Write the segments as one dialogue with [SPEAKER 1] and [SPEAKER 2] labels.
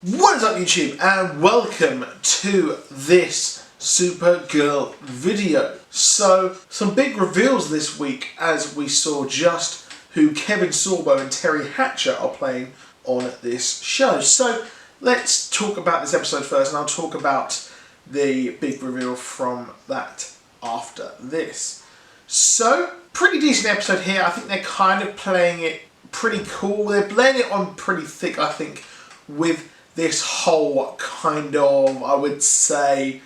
[SPEAKER 1] What is up YouTube, and welcome to this Supergirl video. So, some big reveals this week as we saw just who Kevin Sorbo and Terry Hatcher are playing on this show. So, let's talk about this episode first, and I'll talk about the big reveal from that after this. So, pretty decent episode here. I think they're kind of playing it pretty cool. They're laying it on pretty thick, I think, with this whole kind of, I would say,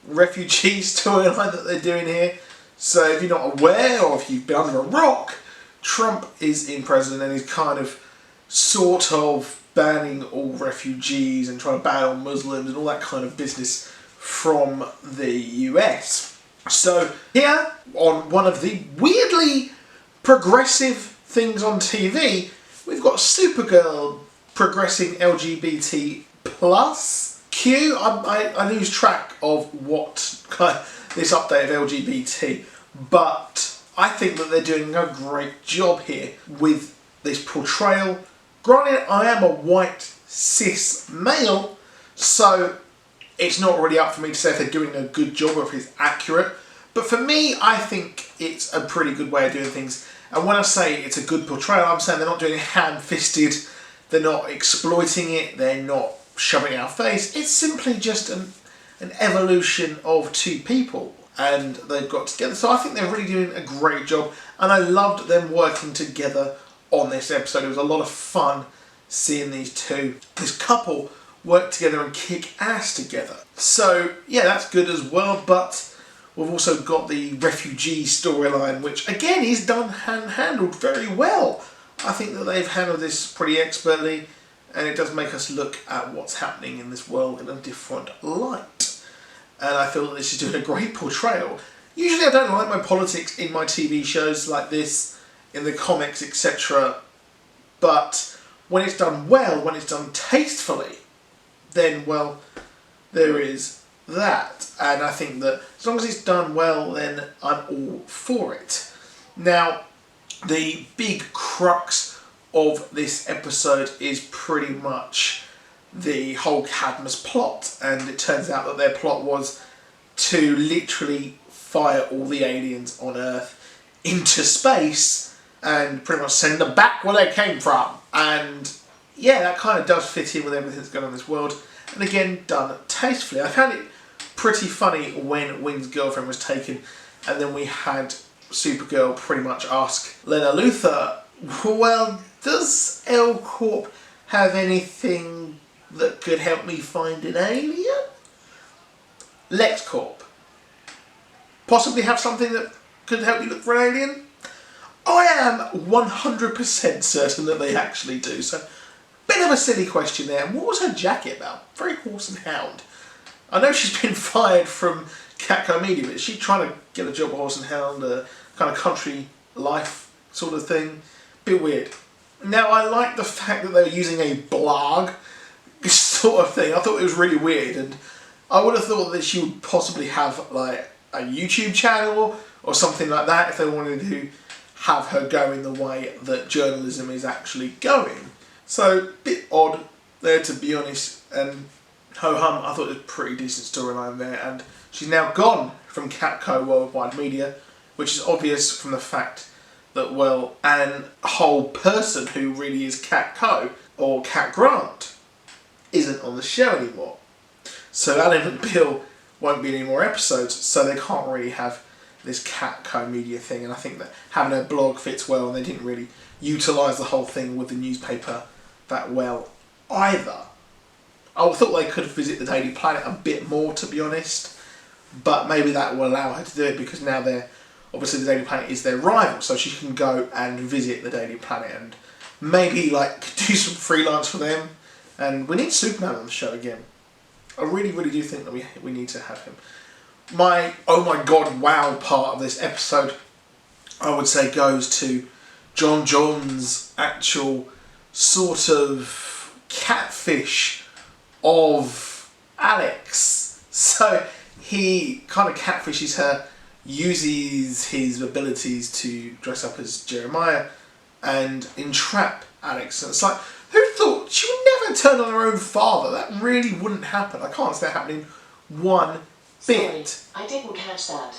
[SPEAKER 1] refugee storyline that they're doing here. So if you're not aware, or if you've been under a rock, Trump is in president and he's kind of sort of banning all refugees and trying to ban all Muslims and all that kind of business from the US. So here, on one of the weirdly progressive things on TV, we've got Supergirl progressing LGBT plus Q. I lose track of what this update of LGBT, but I think that they're doing a great job here with this portrayal. Granted, I am a white cis male, so it's not really up for me to say if they're doing a good job or if it's accurate, but for me, I think it's a pretty good way of doing things. And when I say it's a good portrayal, I'm saying they're not doing it ham-fisted. They're not exploiting it, they're not shoving it in our face. It's simply just an evolution of two people and they've got together. So I think they're really doing a great job, and I loved them working together on this episode. It was a lot of fun seeing this couple work together and kick ass together. So yeah, that's good as well, but we've also got the refugee storyline, which again is done and handled very well. I think that they've handled this pretty expertly, and it does make us look at what's happening in this world in a different light. And I feel that this is doing a great portrayal. Usually I don't like my politics in my TV shows like this, in the comics, etc. But when it's done well, when it's done tastefully, then, well, there is that. And I think that as long as it's done well, then I'm all for it. Now, the big crux of this episode is pretty much the whole Cadmus plot, and it turns out that their plot was to literally fire all the aliens on Earth into space and pretty much send them back where they came from. And yeah, that kind of does fit in with everything that's going on in this world, and again, done tastefully. I found it pretty funny when Wing's girlfriend was taken, and then we had Supergirl pretty much ask Lena Luthor, well, does L Corp have anything that could help me find an alien? Lex Corp possibly have something that could help you look for an alien? I am 100% certain that they actually do. So, bit of a silly question there. And what was her jacket about? Very horse and hound. I know she's been fired from Catco Media, but is she trying to get a job at Horse and Hound, a kind of country life sort of thing? Bit weird. Now, I like the fact that they were using a blog sort of thing. I thought it was really weird, and I would have thought that she would possibly have like a YouTube channel or something like that if they wanted to have her go in the way that journalism is actually going. So, bit odd there, to be honest, and ho-hum, I thought it was a pretty decent storyline there, and she's now gone from Catco Worldwide Media, which is obvious from the fact that, well, an whole person who really is Catco, or Cat Grant, isn't on the show anymore. So Alan McBeal won't be any more episodes, so they can't really have this Catco Media thing, and I think that having a blog fits well, and they didn't really utilise the whole thing with the newspaper that well either. I thought they could visit the Daily Planet a bit more, to be honest, but maybe that will allow her to do it because now obviously the Daily Planet is their rival, so she can go and visit the Daily Planet and maybe do some freelance for them. And we need Superman on the show again. I really, really do think that we need to have him. My oh my god wow part of this episode, I would say, goes to John's actual sort of catfish of Alex. So he kind of catfishes her, uses his abilities to dress up as Jeremiah and entrap Alex. And it's like, who thought she would never turn on her own father. That really wouldn't happen. I can't see that happening one bit.
[SPEAKER 2] Sorry, I didn't catch that.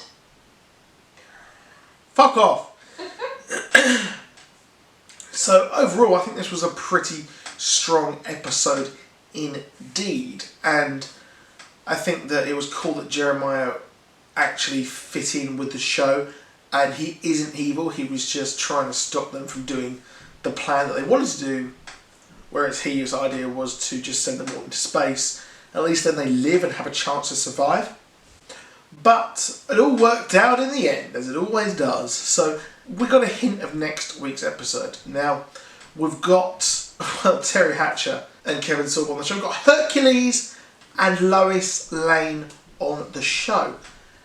[SPEAKER 1] Fuck off. So overall, I think this was a pretty strong episode indeed, and I think that it was cool that Jeremiah actually fit in with the show, and he isn't evil. He was just trying to stop them from doing the plan that they wanted to do, whereas his idea was to just send them all into space. At least then they live and have a chance to survive. But it all worked out in the end, as it always does. So we got a hint of next week's episode. Now, we've got, well, Terry Hatcher and Kevin Sorbo on the show. We've got Hercules and Lois Lane on the show.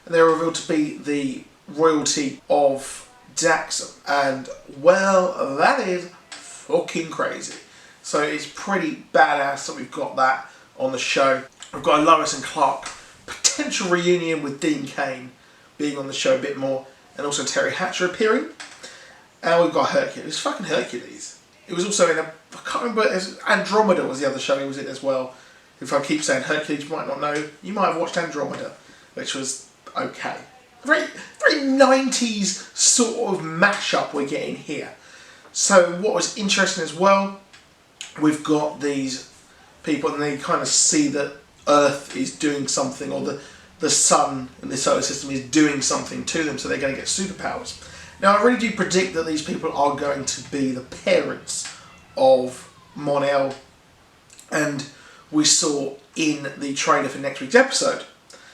[SPEAKER 1] And they're revealed to be the royalty of Daxam. And, well, that is fucking crazy. So it's pretty badass that we've got that on the show. We've got a Lois and Clark potential reunion with Dean Cain being on the show a bit more, and also Terry Hatcher appearing. And we've got Hercules. Fucking Hercules. It was also in a, I can't remember, Andromeda was the other show he was in as well. If I keep saying Hercules, you might not know. You might have watched Andromeda, which was okay. Very 90s sort of mashup we're getting here. So what was interesting as well, we've got these people and they kind of see that Earth is doing something, or the sun in the solar system is doing something to them, so they're going to get superpowers. Now I really do predict that these people are going to be the parents of Mon-El, and we saw in the trailer for next week's episode,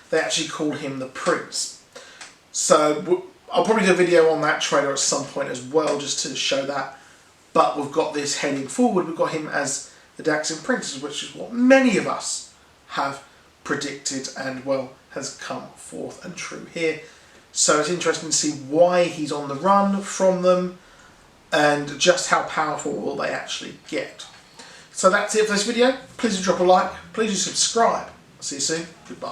[SPEAKER 1] they actually call him the Prince. So I'll probably do a video on that trailer at some point as well, just to show that. But we've got this heading forward, we've got him as the Daxam Prince, which is what many of us have predicted and, well, has come forth and true here. So it's interesting to see why he's on the run from them and just how powerful will they actually get. So that's it for this video. Please do drop a like, please do subscribe. See you soon. Goodbye.